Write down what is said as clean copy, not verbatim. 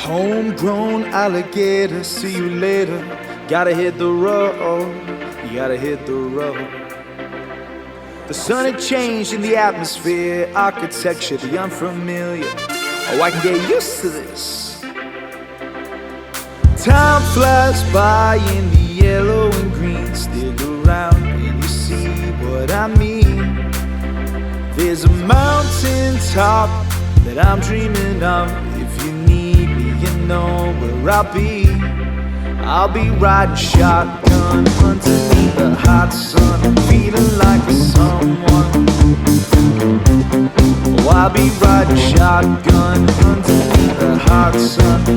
Homegrown alligator, see you later. Gotta hit the road, you gotta hit the road. The sun had changed in the atmosphere, architecture, the unfamiliar. Oh, I can get used to this. Time flies by in the yellow and green. Stick around and you see what I mean. There's a mountain top that I'm dreaming of. If you need me, you know where I'll be. I'll be riding shotgun underneath the hot sun, feeling like someone. Oh, I'll be riding shotgun underneath the hot sun,